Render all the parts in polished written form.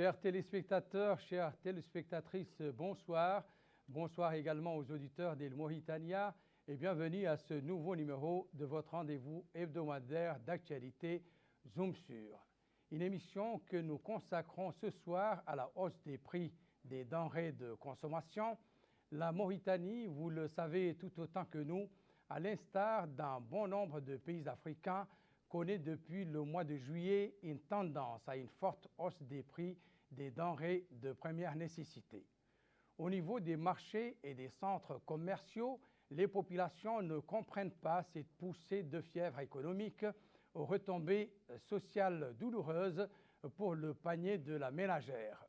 Chers téléspectateurs, chères téléspectatrices, bonsoir. Bonsoir également aux auditeurs d'El Mauritania et bienvenue à ce nouveau numéro de votre rendez-vous hebdomadaire d'actualité Zoom Sur. Une émission que nous consacrons ce soir à la hausse des prix des denrées de consommation. La Mauritanie, vous le savez tout autant que nous, à l'instar d'un bon nombre de pays africains, connaît depuis le mois de juillet une tendance à une forte hausse des prix des denrées de première nécessité. Au niveau des marchés et des centres commerciaux, les populations ne comprennent pas cette poussée de fièvre économique aux retombées sociales douloureuses pour le panier de la ménagère.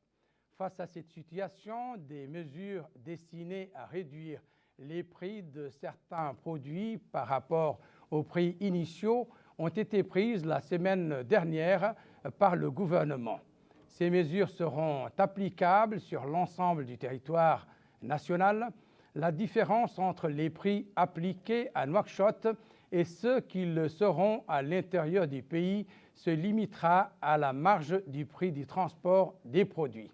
Face à cette situation, des mesures destinées à réduire les prix de certains produits par rapport aux prix initiaux ont été prises la semaine dernière par le gouvernement. Ces mesures seront applicables sur l'ensemble du territoire national. La différence entre les prix appliqués à Nouakchott et ceux qui le seront à l'intérieur du pays se limitera à la marge du prix du transport des produits.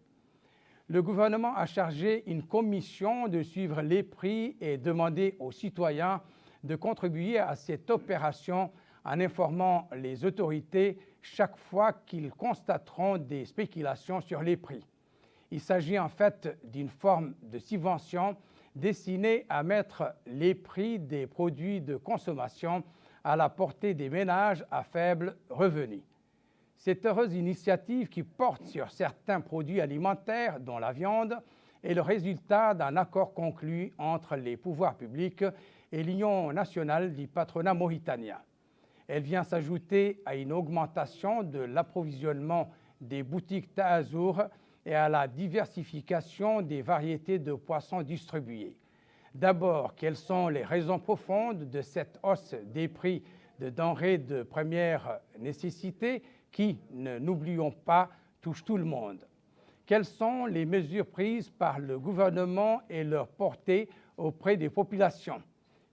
Le gouvernement a chargé une commission de suivre les prix et demander aux citoyens de contribuer à cette opération en informant les autorités chaque fois qu'ils constateront des spéculations sur les prix. Il s'agit en fait d'une forme de subvention destinée à mettre les prix des produits de consommation à la portée des ménages à faible revenu. Cette heureuse initiative qui porte sur certains produits alimentaires, dont la viande, est le résultat d'un accord conclu entre les pouvoirs publics et l'Union nationale du patronat mauritanien. Elle vient s'ajouter à une augmentation de l'approvisionnement des boutiques Taazour et à la diversification des variétés de poissons distribués. D'abord, quelles sont les raisons profondes de cette hausse des prix de denrées de première nécessité qui, n'oublions pas, touche tout le monde? Quelles sont les mesures prises par le gouvernement et leur portée auprès des populations?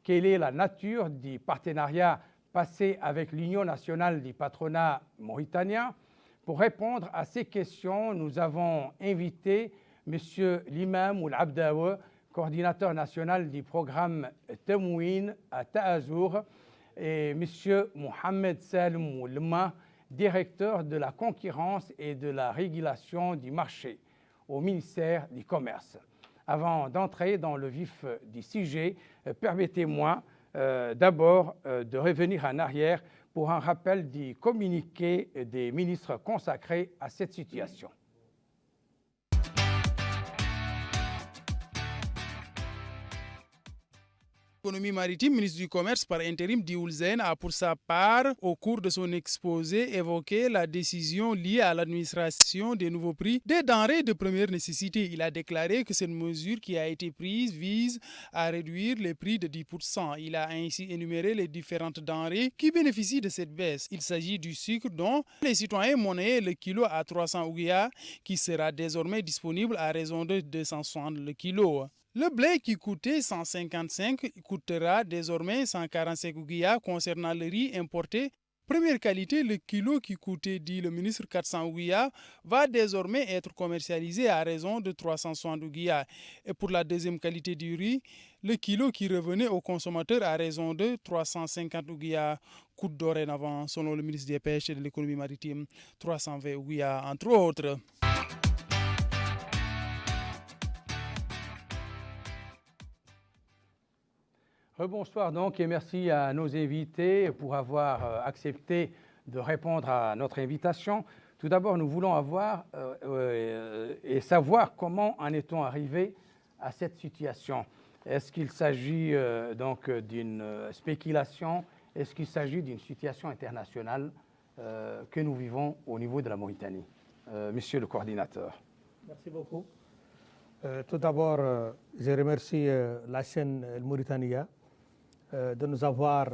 Quelle est la nature du partenariat passé avec l'Union nationale du patronat mauritanien? Pour répondre à ces questions, nous avons invité M. Limam Oul-Abdaoui, coordinateur national du programme Temouine à Taazour, et M. Mohamed Salem Oulma, directeur de la concurrence et de la régulation du marché au ministère du Commerce. Avant d'entrer dans le vif du sujet, permettez-moi d'abord de revenir en arrière pour un rappel du communiqué des ministres consacrés à cette situation. L'économie maritime, ministre du Commerce par intérim Dioul Zen, a pour sa part, au cours de son exposé, évoqué la décision liée à l'administration des nouveaux prix des denrées de première nécessité. Il a déclaré que cette mesure qui a été prise vise à réduire les prix de 10%. Il a ainsi énuméré les différentes denrées qui bénéficient de cette baisse. Il s'agit du sucre dont les citoyens monnaient le kilo à 300 ouguiya qui sera désormais disponible à raison de 260 le kilo. Le blé qui coûtait 155 coûtera désormais 145 ouguiya. Concernant le riz importé première qualité, le kilo qui coûtait, dit le ministre, 400 ouguiya, va désormais être commercialisé à raison de 360 ouguiya. Et pour la deuxième qualité du riz, le kilo qui revenait aux consommateurs à raison de 350 ouguiya coûte dorénavant, selon le ministre des Pêches et de l'économie maritime, 320 ouguiya, entre autres. Rebonsoir donc et merci à nos invités pour avoir accepté de répondre à notre invitation. Tout d'abord, nous voulons avoir et savoir comment en est-on arrivé à cette situation. Est-ce qu'il s'agit donc d'une spéculation? Est-ce qu'il s'agit d'une situation internationale que nous vivons au niveau de la Mauritanie? Monsieur le coordinateur. Merci beaucoup. Tout d'abord, je remercie la chaîne El Mauritania de nous avoir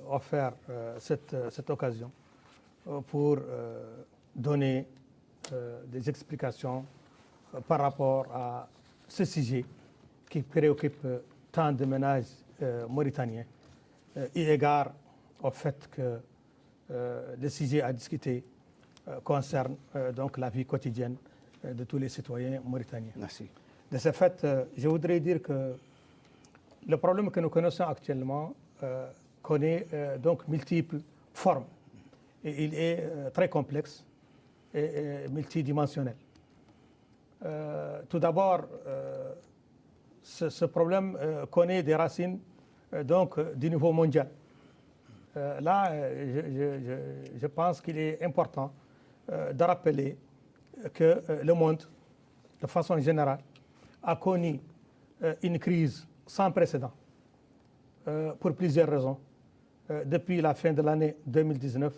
offert cette occasion pour donner des explications par rapport à ce sujet qui préoccupe tant de ménages mauritaniens, eu égard au fait que le sujet à discuter concerne donc la vie quotidienne de tous les citoyens mauritaniens. Merci. De ce fait, je voudrais dire que le problème que nous connaissons actuellement connaît donc multiples formes. Et il est très complexe et multidimensionnel. Tout d'abord, ce problème connaît des racines donc, du niveau mondial. Là, je pense qu'il est important de rappeler que le monde, de façon générale, a connu une crise sans précédent pour plusieurs raisons. Depuis la fin de l'année 2019,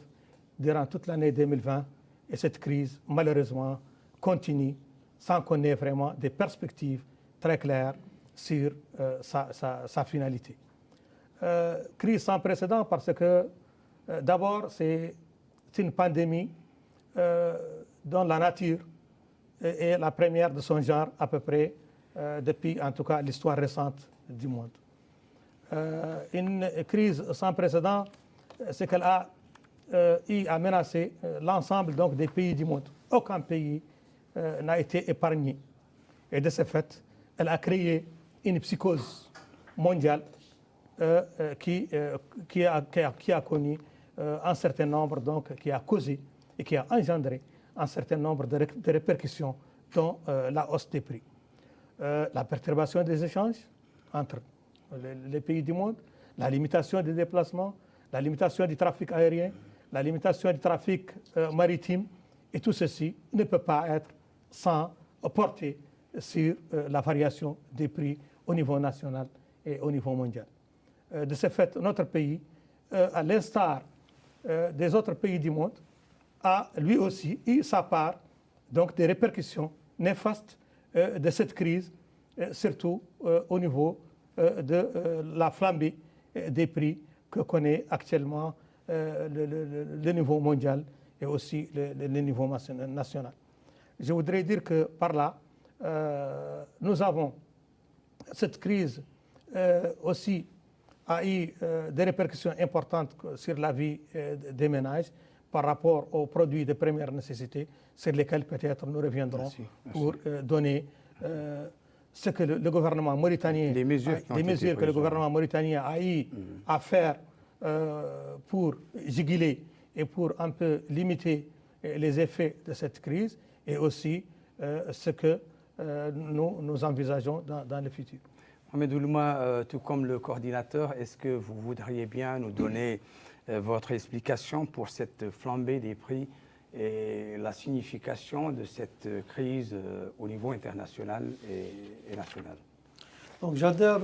durant toute l'année 2020, et cette crise, malheureusement, continue sans qu'on ait vraiment des perspectives très claires sur sa finalité. Crise sans précédent parce que, d'abord, c'est une pandémie dont la nature est la première de son genre à peu près depuis, en tout cas, l'histoire récente du monde. Une crise sans précédent, c'est qu'elle a menacé l'ensemble donc, des pays du monde. Aucun pays n'a été épargné. Et de ce fait, elle a créé une psychose mondiale qui a connu un certain nombre, donc, qui a causé et qui a engendré un certain nombre de répercussions, dont la hausse des prix, la perturbation des échanges entre les pays du monde, la limitation des déplacements, la limitation du trafic aérien, la limitation du trafic maritime, et tout ceci ne peut pas être sans porter sur la variation des prix au niveau national et au niveau mondial. De ce fait, notre pays, à l'instar des autres pays du monde, a lui aussi eu sa part donc, des répercussions néfastes de cette crise, surtout au niveau de la flambée des prix que connaît actuellement le niveau mondial et aussi le niveau national. Je voudrais dire que par là, nous avons cette crise aussi a eu des répercussions importantes sur la vie des ménages par rapport aux produits de première nécessité, sur lesquels peut-être nous reviendrons pour donner ce que le gouvernement mauritanien, des mesures que le gouvernement mauritanien a eu à faire pour juguler et pour un peu limiter les effets de cette crise, et aussi ce que nous envisageons dans le futur. Mohamed Oulouma, tout comme le coordinateur, est-ce que vous voudriez bien nous donner votre explication pour cette flambée des prix et la signification de cette crise au niveau international et national? Donc j'adhère.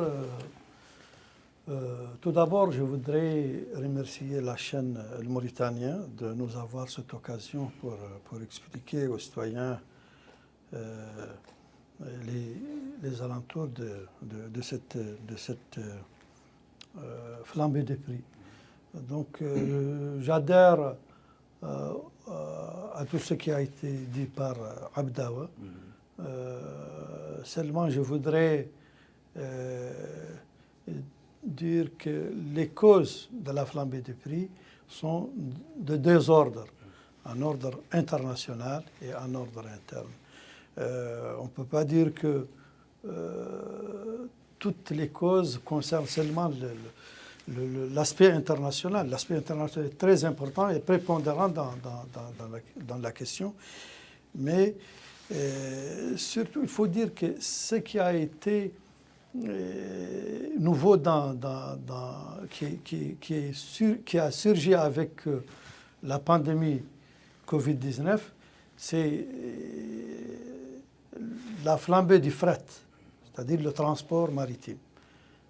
Tout d'abord, je voudrais remercier la chaîne Le Mauritanien de nous avoir cette occasion pour expliquer aux citoyens les alentours de cette flambée des prix. Donc j'adhère à tout ce qui a été dit par Abdawa. Seulement, je voudrais dire que les causes de la flambée des prix sont de deux ordres, un ordre international et un ordre interne. On ne peut pas dire que toutes les causes concernent seulement l'aspect international. L'aspect international est très important et prépondérant dans la question. Mais surtout, il faut dire que ce qui a été nouveau qui a surgi avec la pandémie Covid-19, c'est la flambée du fret, c'est-à-dire le transport maritime.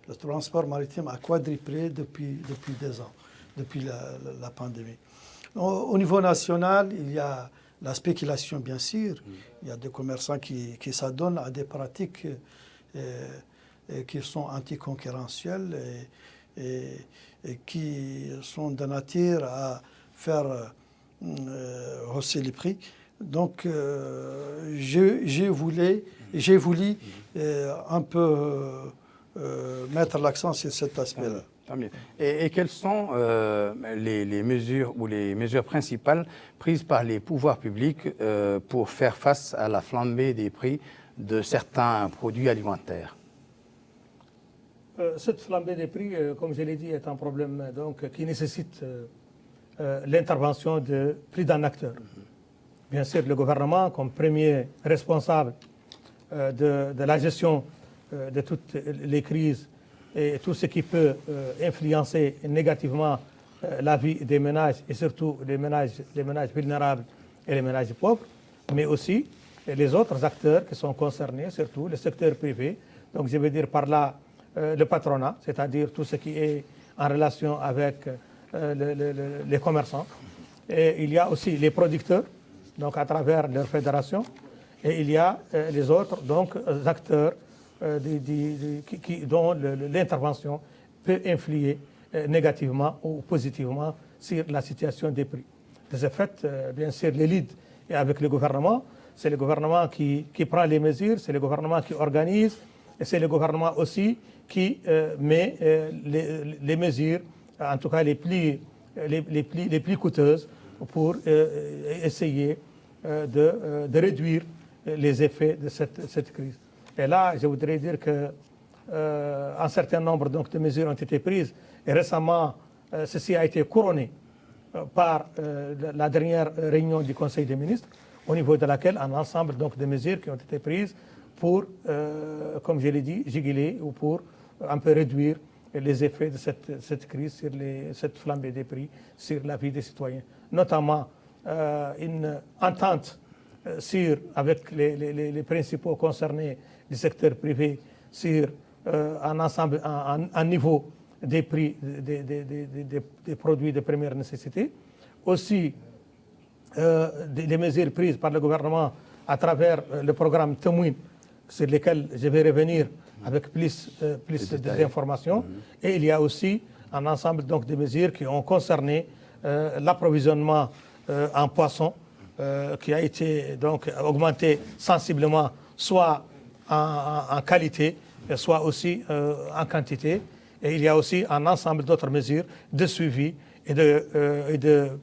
Le transport maritime a quadruplé depuis 2 ans, depuis la pandémie. Au niveau national, il y a la spéculation, bien sûr. Il y a des commerçants qui s'adonnent à des pratiques qui sont anticoncurrentielles et qui sont de nature à faire hausser les prix. Donc, j'ai voulu un peu mettre l'accent sur cet aspect-là. Tant mieux. Et quelles sont les mesures ou les mesures principales prises par les pouvoirs publics pour faire face à la flambée des prix de certains produits alimentaires? Cette flambée des prix, comme je l'ai dit, est un problème donc, qui nécessite l'intervention de plus d'un acteur. Bien sûr, le gouvernement, comme premier responsable de la gestion de toutes les crises et tout ce qui peut influencer négativement la vie des ménages, et surtout les ménages vulnérables et les ménages pauvres, mais aussi les autres acteurs qui sont concernés, surtout le secteur privé. Donc je veux dire par là le patronat, c'est-à-dire tout ce qui est en relation avec les commerçants. Et il y a aussi les producteurs, donc à travers leur fédération, et il y a les autres donc, acteurs dont l'intervention peut influer négativement ou positivement sur la situation des prix. De ce fait, bien sûr, l'élite est avec le gouvernement, c'est le gouvernement qui prend les mesures, c'est le gouvernement qui organise, et c'est le gouvernement aussi qui met les mesures, en tout cas les plus coûteuses, pour essayer de réduire les effets de cette crise. Et là, je voudrais dire qu'un certain nombre donc, de mesures ont été prises. Et récemment, ceci a été couronné par la dernière réunion du Conseil des ministres, au niveau de laquelle un ensemble donc, de mesures qui ont été prises pour, comme je l'ai dit, juguler ou pour un peu réduire les effets de cette crise, sur cette flambée des prix sur la vie des citoyens. Notamment une entente avec les principaux concernés du secteur privé sur un niveau des prix des produits de première nécessité. Aussi, des mesures prises par le gouvernement à travers le programme Temouine, sur lesquels je vais revenir avec plus d'informations. Et il y a aussi un ensemble donc, de mesures qui ont concerné l'approvisionnement en poissons, qui a été donc, augmenté sensiblement, soit en qualité, soit aussi en quantité. Et il y a aussi un ensemble d'autres mesures de suivi et de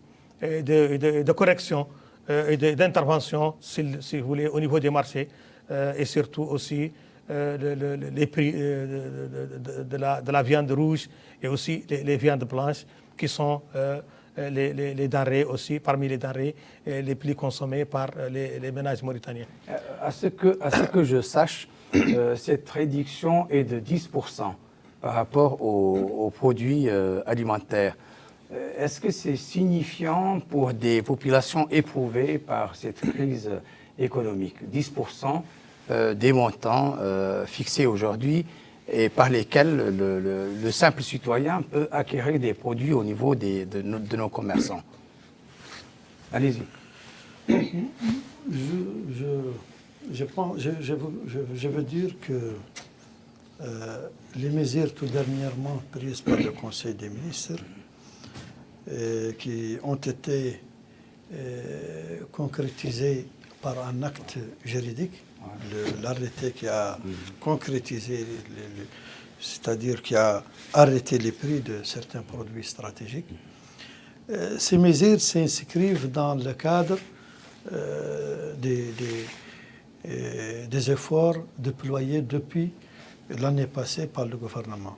correction et d'intervention, si vous voulez, au niveau des marchés, et surtout aussi les prix de la viande rouge et aussi les viandes blanches qui sont les denrées aussi, parmi les denrées les plus consommées par les ménages mauritaniens. À ce que je sache, cette réduction est de 10% par rapport aux produits alimentaires. Est-ce que c'est signifiant pour des populations éprouvées par cette crise économique? 10% des montants fixés aujourd'hui et par lesquels le simple citoyen peut acquérir des produits au niveau de nos commerçants. Allez-y. Je veux dire que les mesures tout dernièrement prises par le Conseil des ministres qui ont été concrétisées par un acte juridique, l'arrêté qui a concrétisé, c'est-à-dire qui a arrêté les prix de certains produits stratégiques. Ces mesures s'inscrivent dans le cadre des efforts déployés depuis l'année passée par le gouvernement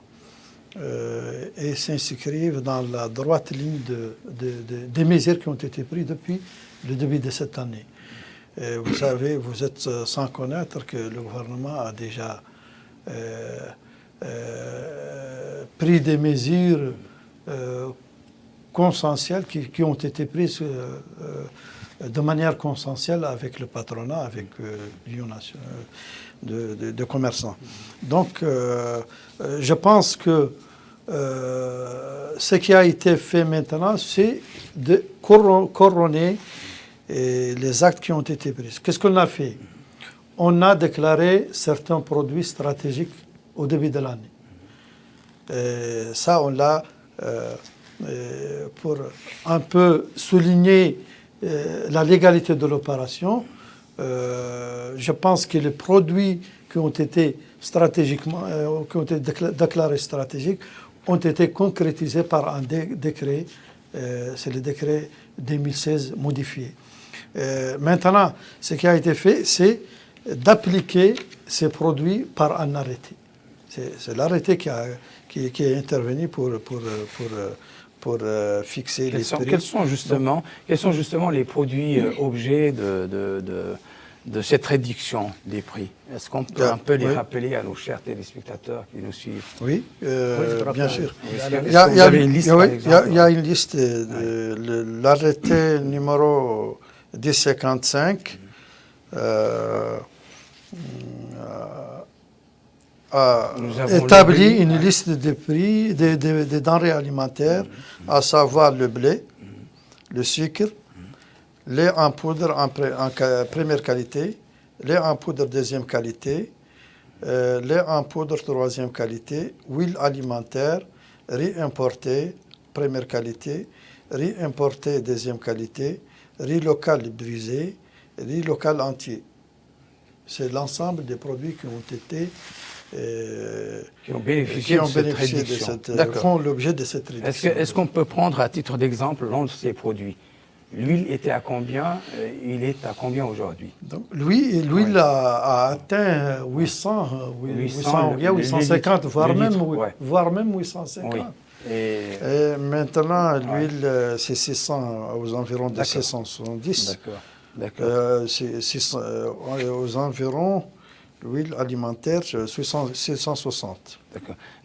et s'inscrivent dans la droite ligne des mesures qui ont été prises depuis le début de cette année. Vous savez, vous êtes sans connaître que le gouvernement a déjà pris des mesures consensuelles qui ont été prises de manière consensuelle avec le patronat, avec l'Union de commerçants. Donc, je pense que ce qui a été fait maintenant, c'est de couronner les actes qui ont été pris. Qu'est-ce qu'on a fait? On a déclaré certains produits stratégiques au début de l'année. Ça, on l'a pour un peu souligner la légalité de l'opération. Je pense que les produits qui ont été stratégiquement, qui ont été déclarés stratégiques ont été concrétisés par un décret, c'est le décret 2016 modifié. Maintenant, ce qui a été fait, c'est d'appliquer ces produits par un arrêté. C'est l'arrêté qui est intervenu pour fixer les prix. Quels sont justement les produits objets de cette réduction des prix? Est-ce qu'on peut un peu les rappeler à nos chers téléspectateurs qui nous suivent? Oui, bien sûr. Il y a une liste, par exemple. Il y a une liste, l'arrêté numéro 1055 a établi une liste de prix des denrées alimentaires, à savoir le blé, le sucre, lait en poudre en première qualité, lait en poudre deuxième qualité, lait en poudre troisième qualité, huile alimentaire, riz importé première qualité, riz importé deuxième qualité, riz local brisé, riz local entier. C'est l'ensemble des produits qui ont été qui ont bénéficié de cette réduction. Font l'objet de cette réduction. Est-ce qu'on peut prendre à titre d'exemple l'un de ces produits? L'huile était à combien? Il est à combien aujourd'hui? L'huile a atteint 850, voire même 850. Oui. Et maintenant, l'huile, c'est 600, aux environs de 670. D'accord. Aux environs, l'huile alimentaire, 660.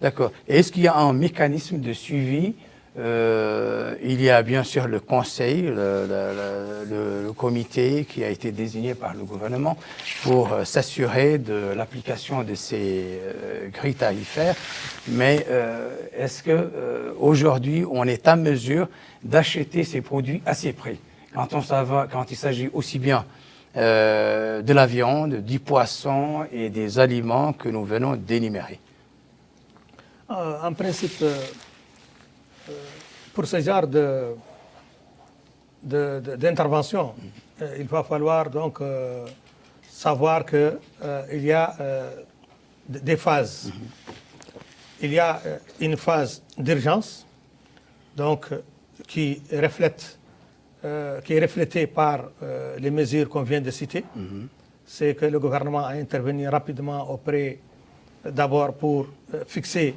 D'accord. Est-ce qu'il y a un mécanisme de suivi? Il y a bien sûr le conseil, le comité qui a été désigné par le gouvernement pour s'assurer de l'application de ces grilles tarifaires. Mais est-ce qu'aujourd'hui, on est à mesure d'acheter ces produits à ces prix quand il s'agit aussi bien de la viande, du poisson et des aliments que nous venons d'énumérer? En principe, pour ce genre d'intervention, il va falloir donc savoir qu'il y a des phases. Il y a une phase d'urgence, donc qui est reflétée par les mesures qu'on vient de citer. C'est que le gouvernement a intervenu rapidement d'abord pour fixer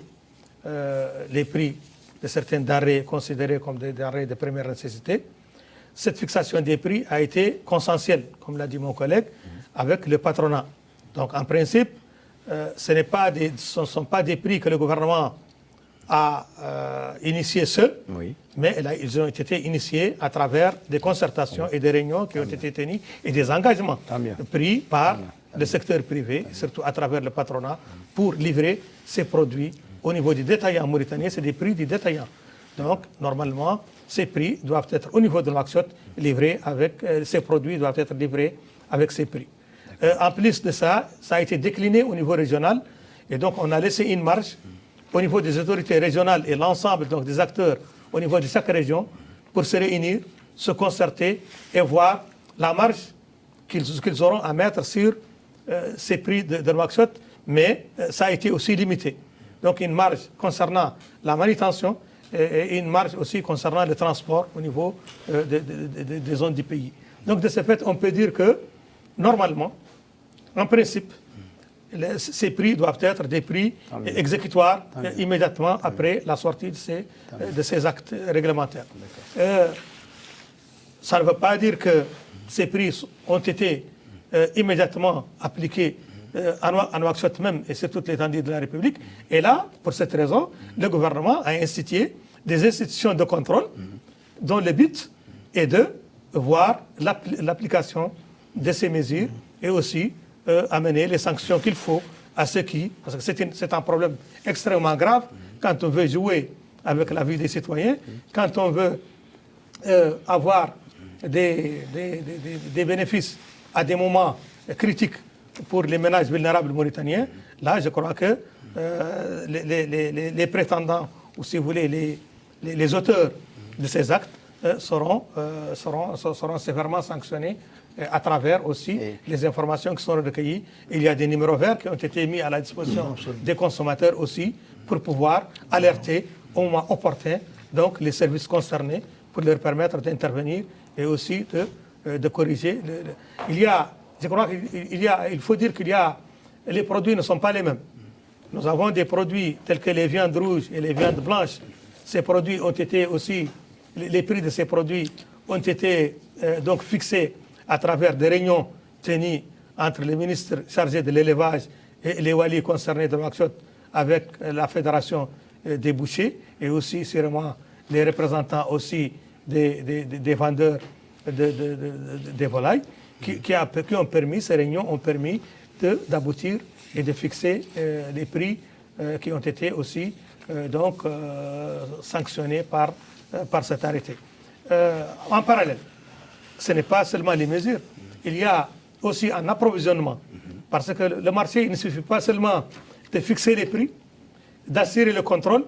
les prix de certaines denrées considérées comme des denrées de première nécessité. Cette fixation des prix a été consensuelle, comme l'a dit mon collègue, avec le patronat. Donc en principe, ce ne sont pas des prix que le gouvernement a initiés seul, mais ils ont été initiés à travers des concertations et des réunions qui ont été tenues et des engagements pris par le secteur privé, surtout à travers le patronat, pour livrer ces produits. Au niveau des détaillants mauritaniens, c'est des prix des détaillants. Donc, normalement, ces prix doivent être, au niveau de Nouakchott, livrés avec, ces produits doivent être livrés avec ces prix. En plus de ça, ça a été décliné au niveau régional. Et donc, on a laissé une marge au niveau des autorités régionales et l'ensemble donc, des acteurs au niveau de chaque région pour se réunir, se concerter et voir la marge qu'ils auront à mettre sur ces prix de Nouakchott. Mais ça a été aussi limité. Donc une marge concernant la manutention et une marge aussi concernant le transport au niveau des zones du pays. Donc de ce fait, on peut dire que normalement, en principe, ces prix doivent être des prix exécutoires immédiatement après la sortie de ces actes réglementaires. Ça ne veut pas dire que ces prix ont été immédiatement appliqués à Nouakchott même et sur toute l'étendue de la République. Et là, pour cette raison, le gouvernement a institué des institutions de contrôle dont le but est de voir l'application de ces mesures et aussi amener les sanctions qu'il faut à ceux qui... Parce que c'est un problème extrêmement grave quand on veut jouer avec la vie des citoyens, quand on veut avoir des bénéfices à des moments critiques pour les ménages vulnérables mauritaniens. Là, je crois que les prétendants, ou si vous voulez, les auteurs de ces actes seront sévèrement sanctionnés à travers aussi les informations qui sont recueillies. Il y a des numéros verts qui ont été mis à la disposition des consommateurs aussi pour pouvoir alerter au moment opportun donc les services concernés pour leur permettre d'intervenir et aussi de corriger. Je crois qu'il faut dire que les produits ne sont pas les mêmes. Nous avons des produits tels que les viandes rouges et les viandes blanches. Ces produits ont été aussi, les prix de ces produits ont été donc fixés à travers des réunions tenues entre les ministres chargés de l'élevage et les walis concernés de Nouakchott avec la fédération des bouchers et aussi sûrement les représentants aussi des vendeurs des volailles qui ont permis, ces réunions ont permis d'aboutir et de fixer les prix qui ont été aussi donc sanctionnés par cet arrêté. En parallèle, ce n'est pas seulement les mesures, il y a aussi un approvisionnement parce que le marché, il ne suffit pas seulement de fixer les prix, d'assurer le contrôle,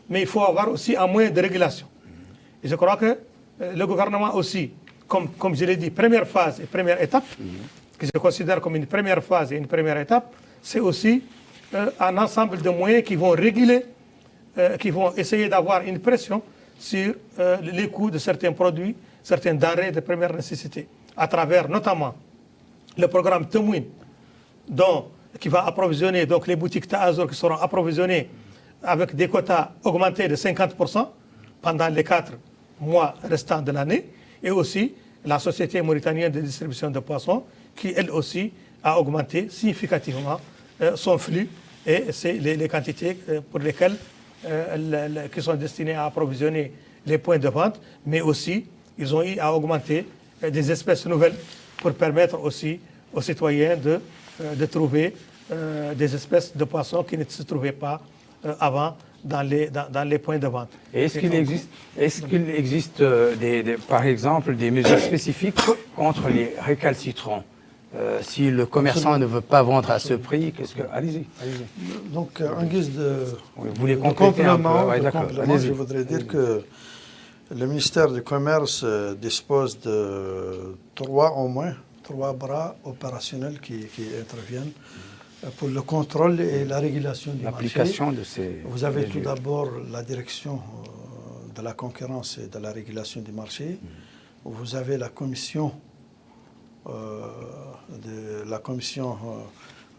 mais il faut avoir aussi un moyen de régulation. Et je crois que le gouvernement aussi, comme je l'ai dit, première phase et première étape, que je considère comme une première phase et une première étape, c'est aussi un ensemble de moyens qui vont réguler, qui vont essayer d'avoir une pression sur les coûts de certains produits, certains denrées de première nécessité, à travers notamment le programme Temouin, qui va approvisionner donc les boutiques Ta'azur qui seront approvisionnées avec des quotas augmentés de 50% pendant les 4 mois restants de l'année, et aussi la Société mauritanienne de distribution de poissons qui, elle aussi, a augmenté significativement son flux et c'est les quantités pour lesquelles qui sont destinées à approvisionner les points de vente, mais aussi ils ont eu à augmenter des espèces nouvelles pour permettre aussi aux citoyens de trouver des espèces de poissons qui ne se trouvaient pas avant dans les points de vente. Est-ce qu'il existe par exemple des mesures spécifiques contre les récalcitrants? Si le commerçant ne veut pas vendre à ce prix, qu'est-ce que... Allez-y. Donc, en guise de, vous voulez compléter un peu. Je voudrais dire que le ministère du Commerce dispose de au moins trois bras opérationnels qui interviennent pour le contrôle et la régulation du marché. L'application de ces... Vous avez tout d'abord la direction de la concurrence et de la régulation du marché. Vous avez la commission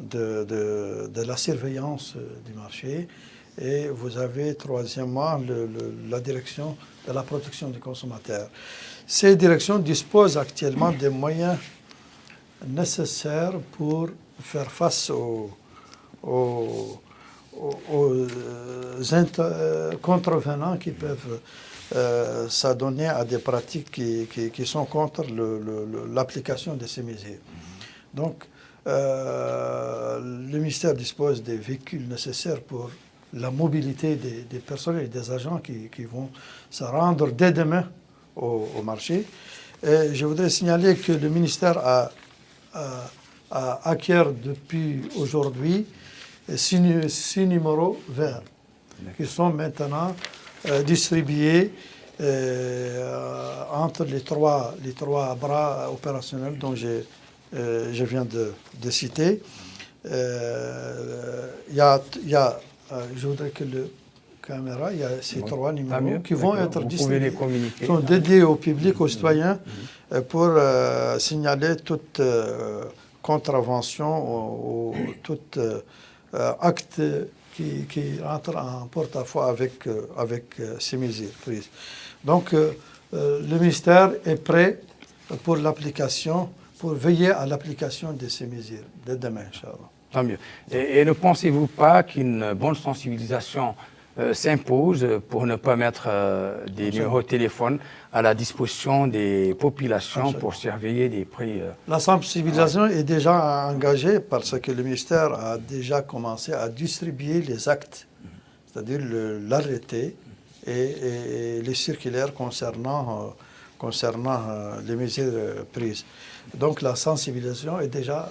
de la surveillance du marché et vous avez troisièmement la direction de la protection des consommateurs. Ces directions disposent actuellement des moyens nécessaires pour faire face aux contrevenants qui peuvent s'adonner à des pratiques qui sont contre l'application de ces mesures. Donc, le ministère dispose des véhicules nécessaires pour la mobilité des personnels et des agents qui vont se rendre dès demain au marché. Et je voudrais signaler que le ministère acquiert depuis aujourd'hui 6 numéros verts qui sont maintenant distribués entre les trois bras opérationnels dont je viens de citer. Je voudrais que le caméra, il y a ces trois numéros qui vont être distribués, qui sont dédiés au public, aux citoyens, pour signaler toute contravention ou tout acte qui entre en porte-à-faux avec ces mesures prises. Donc, le ministère est prêt pour l'application, pour veiller à l'application de ces mesures dès demain, Inch'Allah. Tant mieux. Et ne pensez-vous pas qu'une bonne sensibilisation s'impose pour ne pas mettre des numéros de téléphone à la disposition des populations pour surveiller des prix? La sensibilisation est déjà engagée parce que le ministère a déjà commencé à distribuer les actes, c'est-à-dire l'arrêté et les circulaires concernant les mesures prises. Donc la sensibilisation est déjà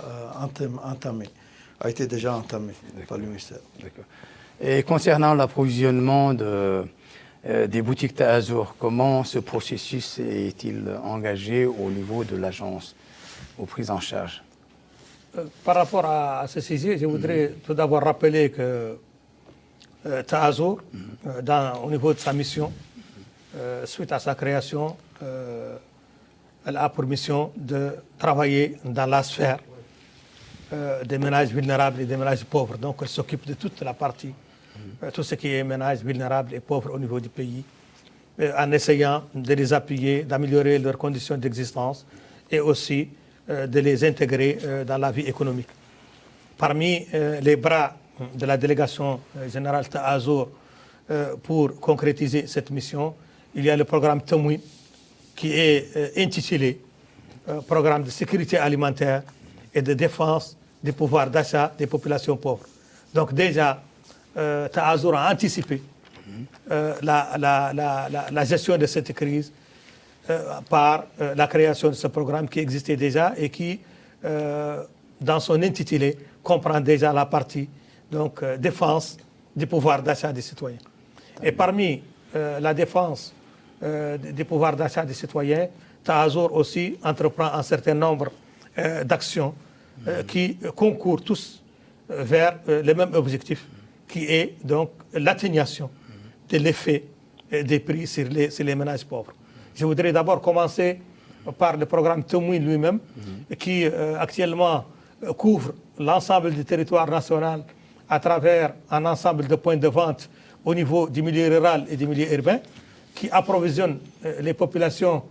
a été déjà entamée par le ministère. D'accord. Et concernant l'approvisionnement des boutiques Ta'azur, comment ce processus est-il engagé au niveau de l'agence? aux prises en charge. Par rapport à ce sujet, je voudrais tout d'abord rappeler que Taazour, au niveau de sa mission, suite à sa création, elle a pour mission de travailler dans la sphère des ménages vulnérables et des ménages pauvres. Donc elle s'occupe de toute la partie, tout ce qui est ménages vulnérables et pauvres au niveau du pays, en essayant de les appuyer, d'améliorer leurs conditions d'existence et aussi de les intégrer dans la vie économique. Parmi les bras de la délégation générale Taazour pour concrétiser cette mission, il y a le programme Temouine qui est intitulé Programme de sécurité alimentaire et de défense des pouvoirs d'achat des populations pauvres. Donc déjà, Taazour a anticipé la gestion de cette crise par la création de ce programme qui existait déjà et qui, dans son intitulé, comprend déjà la partie donc, défense du pouvoir d'achat des citoyens. Et parmi la défense des pouvoirs d'achat des citoyens, Taazour aussi entreprend un certain nombre d'actions qui concourent tous vers le même objectif, qui est donc l'atténuation de l'effet des prix sur les ménages pauvres. Je voudrais d'abord commencer par le programme Temouine lui-même, qui actuellement couvre l'ensemble du territoire national à travers un ensemble de points de vente au niveau du milieu rural et du milieu urbain, qui approvisionne les populations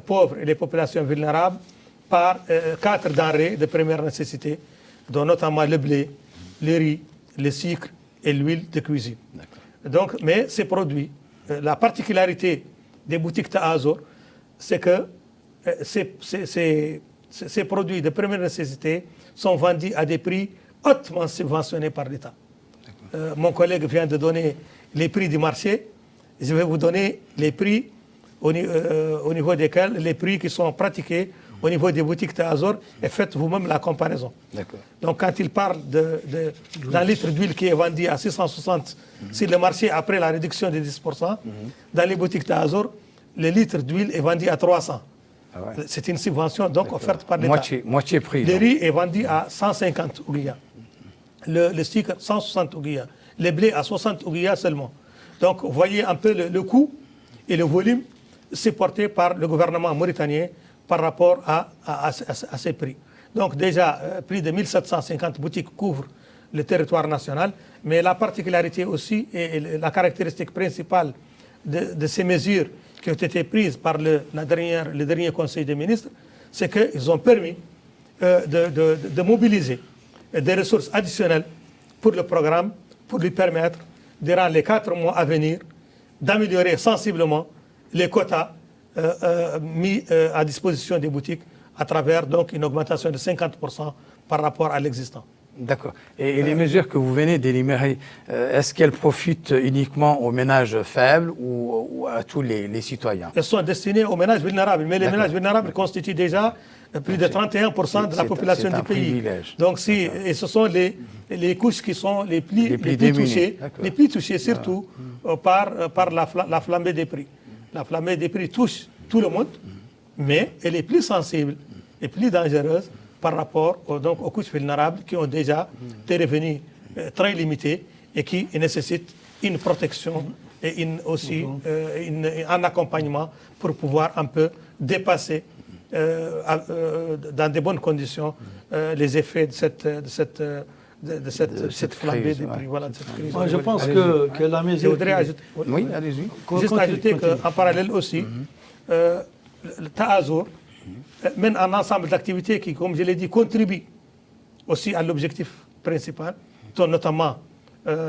pauvres et les populations vulnérables par 4 denrées de première nécessité, dont notamment le blé, le riz, le sucre et l'huile de cuisine. Donc, mais ces produits, la particularité des boutiques Taazour, c'est que ces produits de première nécessité sont vendus à des prix hautement subventionnés par l'État. Mon collègue vient de donner les prix du marché. Je vais vous donner les prix au niveau desquels, les prix qui sont pratiqués au niveau des boutiques Taazour, et faites vous-même la comparaison. Donc quand il parle d'un litre d'huile qui est vendu à 660 sur le marché après la réduction de 10%, dans les boutiques Taazour, le litre d'huile est vendu à 300. Ah ouais. C'est une subvention donc offerte par l'État. Moitié prix. Le riz est vendu à 150 ouguiya. Le sucre, 160 ouguiya. Le blé à 60 ouguiya seulement. Donc vous voyez un peu le coût et le volume supporté par le gouvernement mauritanien par rapport à ces prix. Donc déjà, plus de 1750 boutiques couvrent le territoire national, mais la particularité aussi et la caractéristique principale de ces mesures qui ont été prises par le dernier Conseil des ministres, c'est qu'ils ont permis de mobiliser des ressources additionnelles pour le programme, pour lui permettre, durant les 4 mois à venir, d'améliorer sensiblement les quotas mis à disposition des boutiques à travers donc une augmentation de 50% par rapport à l'existant. D'accord. Et les mesures que vous venez d'énumérer, est-ce qu'elles profitent uniquement aux ménages faibles ou à tous les citoyens? Elles sont destinées aux ménages vulnérables, mais les ménages vulnérables constituent déjà plus de 31% de la population du pays. Donc et ce sont les couches qui sont les plus touchées surtout par la flambée des prix. La flambée des prix touche tout le monde, mais elle est plus sensible et plus dangereuse par rapport aux couches vulnérables qui ont déjà des revenus très limités et qui nécessitent une protection et aussi un accompagnement pour pouvoir un peu dépasser dans de bonnes conditions les effets de cette flambée des prix. Voilà, de cette crise. Moi, je pense que la mesure... Je voudrais ajouter, juste ajouter qu'en parallèle aussi, le Taazour mène un ensemble d'activités qui, comme je l'ai dit, contribuent aussi à l'objectif principal, dont notamment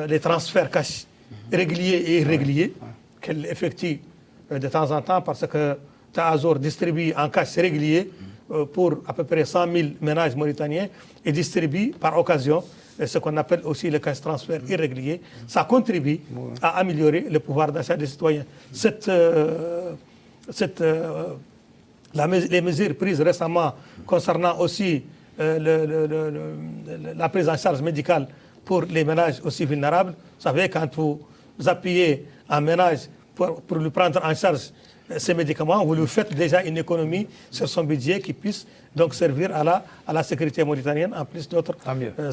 les transferts cash réguliers et irréguliers qu'elle effectue de temps en temps, parce que Taazour distribue en cash régulier pour à peu près 100 000 ménages mauritaniens et distribue par occasion ce qu'on appelle aussi le cash transfert irrégulier. Ça contribue à améliorer le pouvoir d'achat des citoyens. Les mesures prises récemment concernant aussi la prise en charge médicale pour les ménages aussi vulnérables. Vous savez, quand vous appuyez un ménage pour lui prendre en charge ces médicaments, vous lui faites déjà une économie sur son budget qui puisse donc servir à la sécurité mauritanienne, en plus d'autres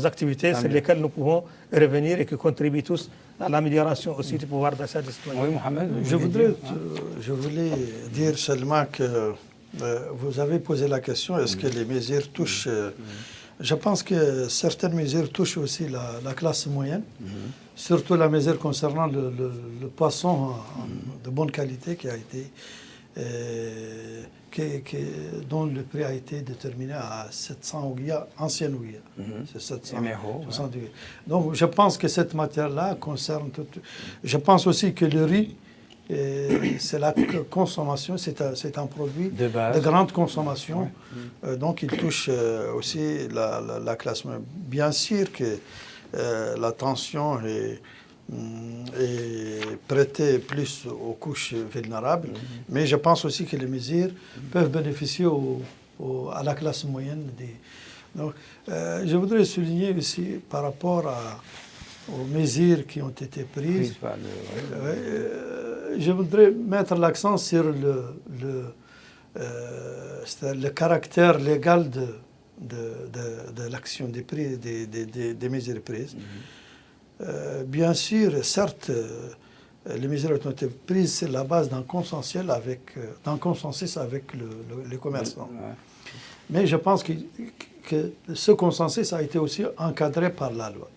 activités sur lesquelles nous pouvons revenir et qui contribuent tous à l'amélioration aussi du pouvoir d'achat des citoyens. Oui, Mohamed, je voulais dire seulement que vous avez posé la question, est-ce que les mesures touchent... je pense que certaines mesures touchent aussi la classe moyenne, surtout la mesure concernant le poisson de bonne qualité qui a été... dont le prix a été déterminé à 700 ouïas, ancienne ouïa. C'est 700. Donc je pense que cette matière-là concerne tout. Je pense aussi que le riz, c'est la consommation, c'est un produit de grande consommation. Donc il touche aussi la classe moyenne. Bien sûr que la tension est prêtée plus aux couches vulnérables, mais je pense aussi que les mesures peuvent bénéficier à la classe moyenne. Donc, je voudrais souligner aussi par rapport aux mesures qui ont été prises, je voudrais mettre l'accent sur le caractère légal de l'action des prix, des mesures prises. Bien sûr, certes, les mesures ont été prises sur la base d'un consensus avec les commerçants. Mais je pense que ce consensus a été aussi encadré par la loi.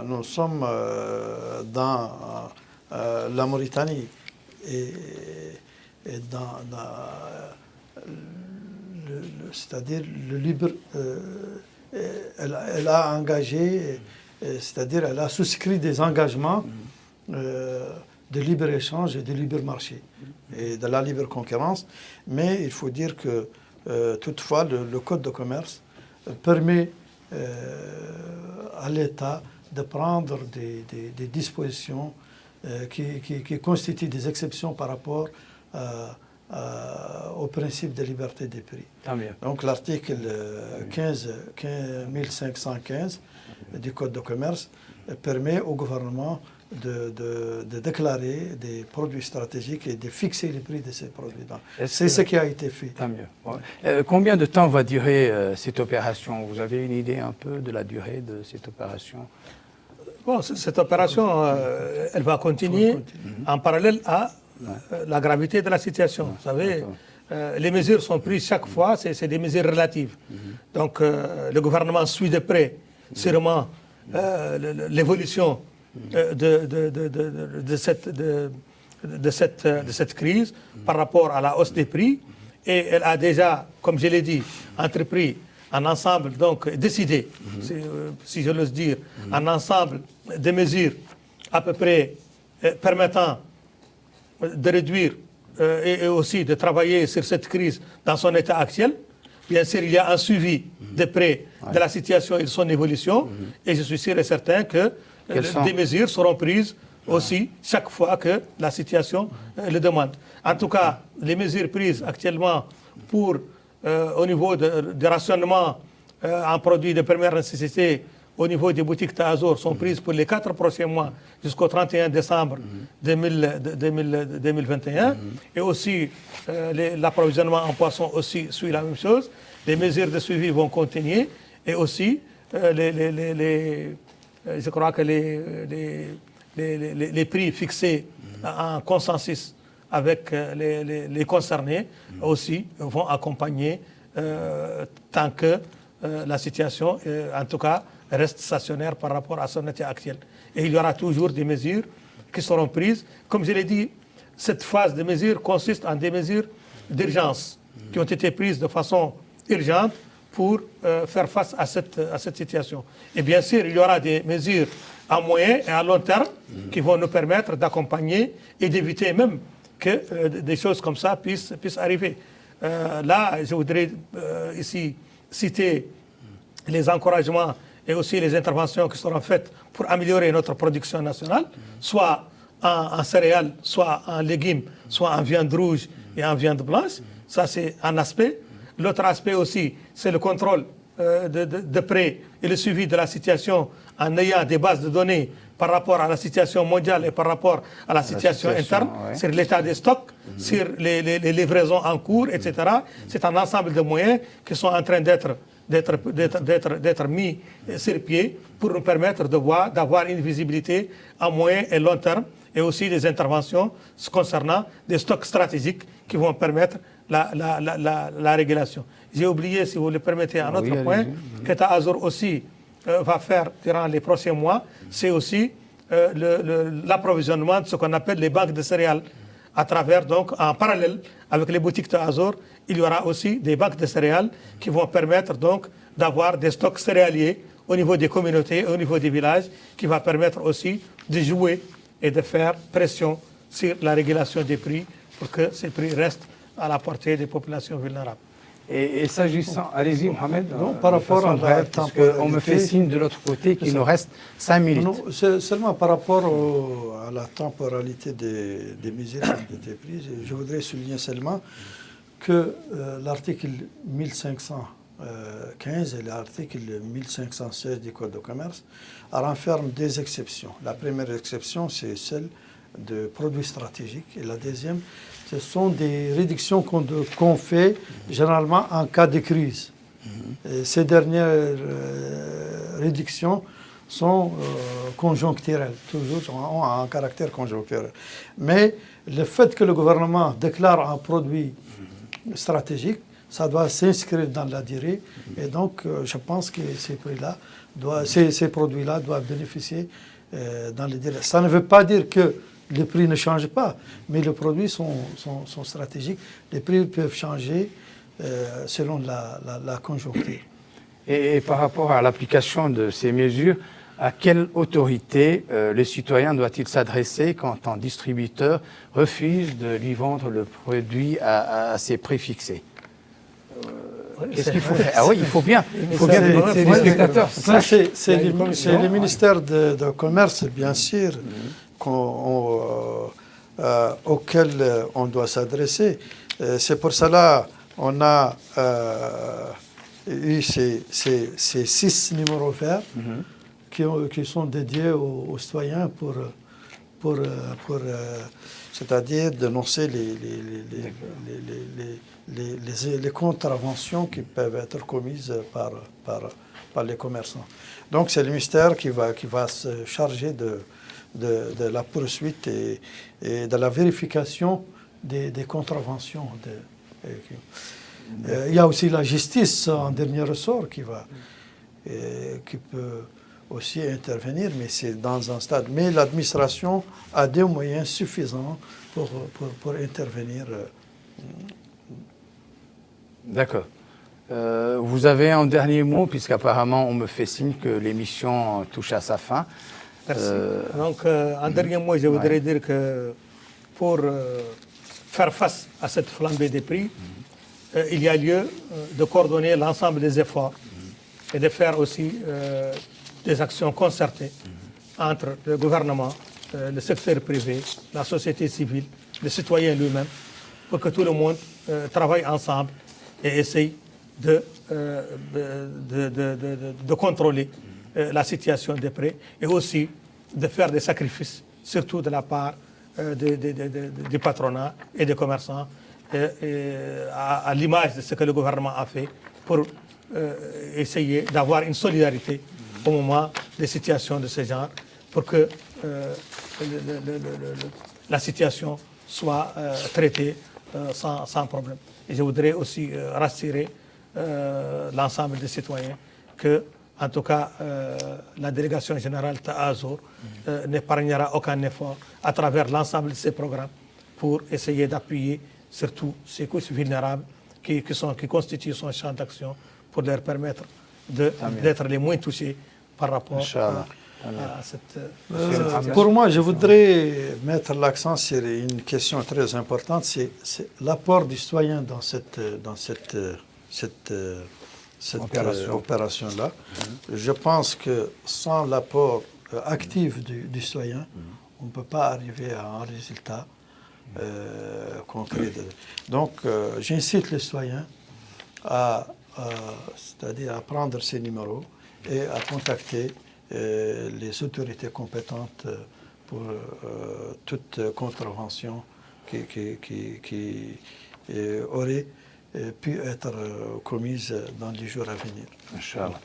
Nous sommes dans la Mauritanie et dans c'est-à-dire le libre... elle a engagé... C'est-à-dire elle a souscrit des engagements de libre-échange et de libre-marché et de la libre concurrence. Mais il faut dire que toutefois le Code de commerce permet à l'État de prendre des dispositions qui constituent des exceptions par rapport au principe de liberté des prix. Donc l'article 1515 du Code de commerce permet au gouvernement de déclarer des produits stratégiques et de fixer les prix de ces produits. C'est ce qui a été fait. Tant mieux. Combien de temps va durer cette opération? Vous avez une idée un peu de la durée de cette opération? Bon, cette opération, elle va continuer en parallèle à la gravité de la situation. Vous savez, les mesures sont prises chaque fois, c'est des mesures relatives. Donc le gouvernement suit de près sûrement l'évolution de cette crise par rapport à la hausse des prix. Et elle a déjà, comme je l'ai dit, entrepris un ensemble, donc décidé, si je l'ose dire, un ensemble de mesures à peu près permettant de réduire et aussi de travailler sur cette crise dans son état actuel. Bien sûr, il y a un suivi de près de la situation et de son évolution. Et je suis sûr et certain que des mesures seront prises aussi chaque fois que la situation le demande. En tout cas, les mesures prises actuellement pour, au niveau de rationnement en produits de première nécessité au niveau des boutiques Tazor sont prises pour les 4 prochains mois jusqu'au 31 décembre 2021. Et aussi, l'approvisionnement en poisson aussi suit la même chose. Les mesures de suivi vont continuer. Et aussi, je crois que les prix fixés en consensus avec les concernés aussi vont accompagner tant que la situation, en tout cas, reste stationnaire par rapport à son état actuel. Et il y aura toujours des mesures qui seront prises. Comme je l'ai dit, cette phase de mesures consiste en des mesures d'urgence qui ont été prises de façon urgente pour faire face à cette situation. Et bien sûr, il y aura des mesures à moyen et à long terme qui vont nous permettre d'accompagner et d'éviter même que des choses comme ça puissent arriver. Là, je voudrais ici citer les encouragements et aussi les interventions qui seront faites pour améliorer notre production nationale, soit en céréales, soit en légumes, soit en viande rouge et en viande blanche. Ça, c'est un aspect. L'autre aspect aussi, c'est le contrôle de près et le suivi de la situation en ayant des bases de données par rapport à la situation mondiale et par rapport à la situation interne, ouais. sur l'état des stocks, sur les livraisons en cours, etc. C'est un ensemble de moyens qui sont en train d'être mis sur pied pour nous permettre d'avoir une visibilité à moyen et long terme et aussi des interventions concernant des stocks stratégiques qui vont permettre la régulation. J'ai oublié, si vous le permettez, un autre point qu'État Azur aussi va faire durant les prochains mois, c'est aussi l'approvisionnement de ce qu'on appelle les banques de céréales. À travers, donc, en parallèle avec les boutiques de Azur, il y aura aussi des banques de céréales qui vont permettre donc d'avoir des stocks céréaliers au niveau des communautés, au niveau des villages, qui va permettre aussi de jouer et de faire pression sur la régulation des prix pour que ces prix restent à la portée des populations vulnérables. Et s'agissant, allez-y Mohamed, Non, par rapport à la temporalité, on me fait signe de l'autre côté qu'il nous reste 5 minutes. Non, seulement par rapport à la temporalité des mesures qui ont été prises, je voudrais souligner seulement que l'article 1515 et l'article 1516 du Code de commerce renferment des exceptions. La première exception, c'est celle de produits stratégiques et la deuxième, ce sont des réductions qu'on fait généralement en cas de crise. Et ces dernières réductions sont conjoncturelles, toujours ont un caractère conjoncturel. Mais le fait que le gouvernement déclare un produit stratégique, ça doit s'inscrire dans la durée. Et donc, je pense que ces produits-là doivent bénéficier dans les délais. Ça ne veut pas dire que les prix ne changent pas, mais les produits sont stratégiques. Les prix peuvent changer selon la conjoncture. Et par rapport à l'application de ces mesures, à quelle autorité le citoyen doit-il s'adresser quand un distributeur refuse de lui vendre le produit à ses prix fixés? Qu'est-ce qu'il faut faire? Ah oui, il faut bien que les spectateurs sachent. C'est le ministère de commerce, bien sûr, auquel on doit s'adresser. C'est pour cela qu'on a eu ces 6 numéros verts qui sont dédiés aux citoyens pour c'est-à-dire dénoncer les contraventions qui peuvent être commises par les commerçants. Donc c'est le ministère qui va se charger de la poursuite et de la vérification des contraventions. Il y a aussi la justice en dernier ressort qui peut aussi intervenir, mais c'est dans un stade. Mais l'administration a des moyens suffisants pour intervenir. D'accord. Vous avez un dernier mot, puisqu'apparemment on me fait signe que l'émission touche à sa fin. Merci. Donc, en dernier mot, je voudrais dire que pour faire face à cette flambée des prix, il y a lieu de coordonner l'ensemble des efforts et de faire aussi des actions concertées entre le gouvernement, le secteur privé, la société civile, le citoyen lui-même, pour que tout le monde travaille ensemble et essaye de contrôler la situation des prix et aussi de faire des sacrifices, surtout de la part du patronat et des commerçants, à l'image de ce que le gouvernement a fait pour essayer d'avoir une solidarité au moment des situations de ce genre, pour que la situation soit traitée sans problème. Et je voudrais aussi rassurer l'ensemble des citoyens que, en tout cas, la délégation générale Azur n'épargnera aucun effort à travers l'ensemble de ces programmes pour essayer d'appuyer surtout ces couches vulnérables qui constituent son champ d'action pour leur permettre d'être les moins touchés par rapport à cette... Pour moi, je voudrais mettre l'accent sur une question très importante, c'est l'apport du citoyen dans cette opération-là. Je pense que sans l'apport actif du citoyen, on ne peut pas arriver à un résultat concret. Donc, j'incite les citoyens c'est-à-dire à prendre ces numéros et à contacter les autorités compétentes pour toute contravention qui aurait pu être commise dans les jours à venir. Inch'Allah.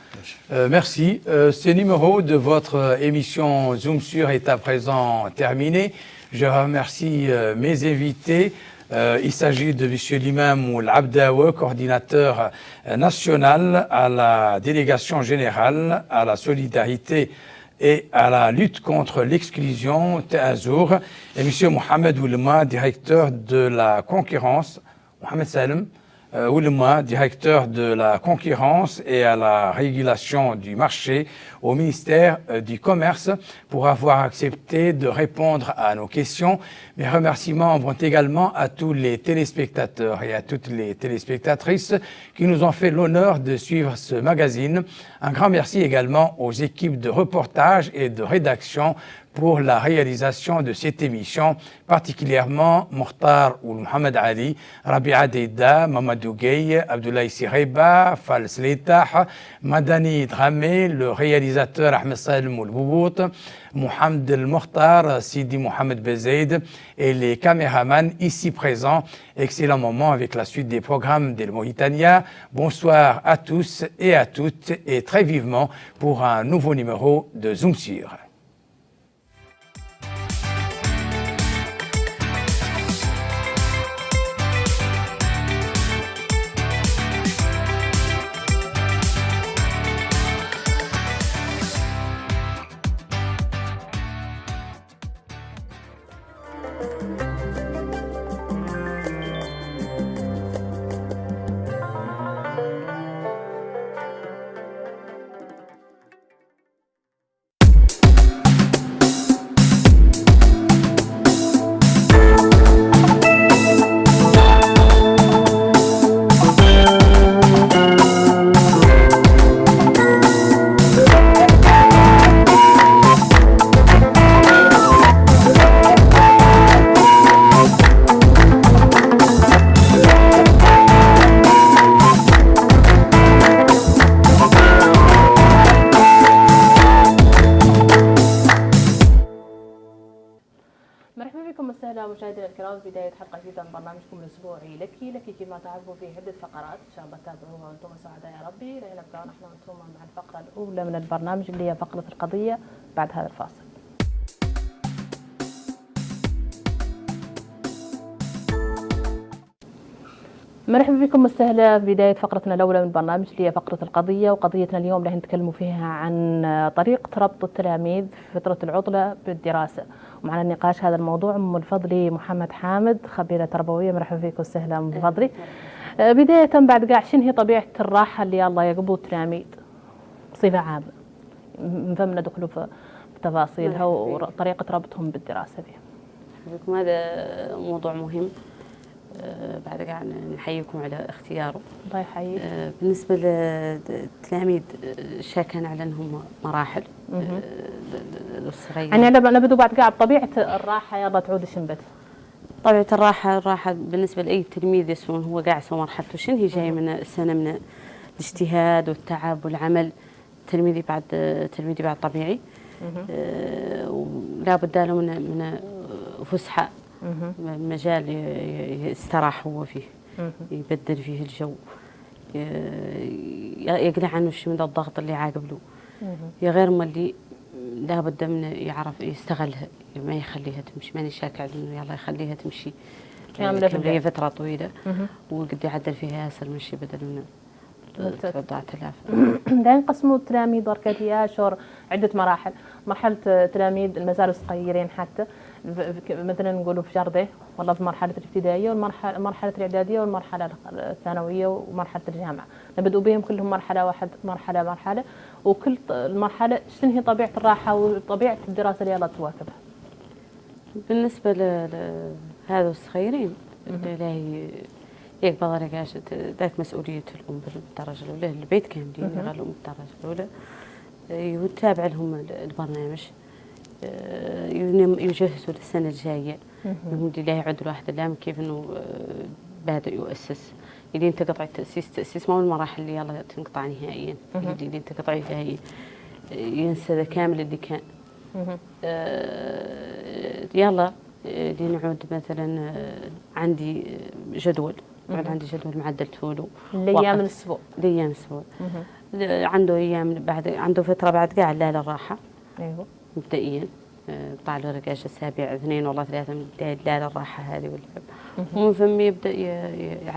Merci. Ce numéro de votre émission Zoom Sur est à présent terminé. Je remercie mes invités. Il s'agit de M. l'imam Oul Abdaoui, coordinateur national à la délégation générale à la solidarité et à la lutte contre l'exclusion Taazour, et M. Mohamed Oulma, directeur de la concurrence, Mohamed Salem Oulma, directeur de la concurrence et à la régulation du marché au ministère du Commerce, pour avoir accepté de répondre à nos questions. Mes remerciements vont également à tous les téléspectateurs et à toutes les téléspectatrices qui nous ont fait l'honneur de suivre ce magazine. Un grand merci également aux équipes de reportage et de rédaction pour la réalisation de cette émission, particulièrement Mokhtar ou Mohamed Ali, Rabia Deida, Mamadou Gueye, Abdoulaye Sireba, Fal Sletah, Madani Dramé, le réalisateur Ahmed Salem Oulboubout, Mohamed El Mokhtar, Sidi Mohamed Bezaid et les caméramans ici présents. Excellent moment avec la suite des programmes d'El Mauritania. Bonsoir à tous et à toutes et très vivement pour un nouveau numéro de Zoom Sur. مشاهدينا الكرام، في بداية حلقة جديدة من برنامجكم الأسبوعي لك فيما تعرفوا فيه عدة فقرات إن شاء الله تتابعوها وأنتم سعداء يا ربي. لين نبدأ نحن وأنتم مع الفقرة الأولى من البرنامج اللي هي فقرة القضية بعد هذا الفاصل. مرحبا بكم مستهلا في بداية فقرتنا الأولى من البرنامج اللي هي فقرة القضية، وقضيتنا اليوم راح نتكلموا فيها عن طريقة ربط التلاميذ في فترة العطلة بالدراسة. ومعنا النقاش هذا الموضوع أم الفضلي محمد حامد، خبيرة تربوية. مرحبا فيك وسهلا أم الفضلي. بداية بعد قاع، شنو هي طبيعة الراحة اللي الله يقبل التلاميذ بصفة عامة؟ فمنا ندخلوا في تفاصيلها وطريقة ربطهم بالدراسة دي. بكم هذا موضوع مهم. بعد قاع نحييكم على اختياره. الله يحييك. بالنسبة للتلاميذ كان على انهم مراحل الصغيرة. يعني نبدو بعد قاع بطبيعة الراحة، يلا تعود شنبت. طبيعة الراحة بالنسبة لأي تلميذ يسوون هو قاعد سوى مرحلته شن هي جاي من السنة من الاجتهاد والتعب والعمل. تلميذي بعد طبيعي. ولا بد له من فسحة، مجال يستراح هو فيه، يبدل فيه الجو، يقلع عنه شيء من الضغط اللي عاقبله. يا غير ما اللي لابد من يعرف يستغلها، ما يخليها تمشي، ماني شاكع انه يلا يخليها تمشي هي فترة طويلة وقد يعدل فيها ياسر من شيء بدل من توضع تلاف. دا ينقسموا التلاميذ بركة أشهر عدة مراحل. مرحلة تلاميذ المزارع الصغيرين حتى مثلا نقولوا في جردة، والله في مرحلة الابتدائية ومرحلة الإعدادية والمرحلة الثانوية ومرحلة الجامعة. نبدأ بهم كلهم مرحلة واحد، مرحلة، وكل المرحلة شنو هي طبيعة الراحة وطبيعة الدراسة اللي يلا تواكبها. بالنسبة لهذا الصغيرين اللي يقبض رقاشة ذاك مسؤولية الأم بالدرجة الأولى، البيت كاملين يغلوا الأم بالدرجة الأولى، وتتابع لهم البرنامج، يجهزوا للسنة الجاية. الحمد لله يعد الواحد الأيام كيف إنه بادئ يؤسس. يدين تقطع التأسيس ما هو المراحل اللي يلا تنقطع نهائيا، يدين تقطع هي ينسى ذا كامل اللي كان. يلا لنعود مثلا عندي جدول، عندي جدول معدلته له الايام الاسبوع. الايام الاسبوع. عنده ايام بعد، عنده فتره بعد قاعد لا للراحه. ايوه مبدئيا طلع له رقاش السابع 2 والله 3 من بدايه لا للراحه هذه واللعب، ومن ثم يبدا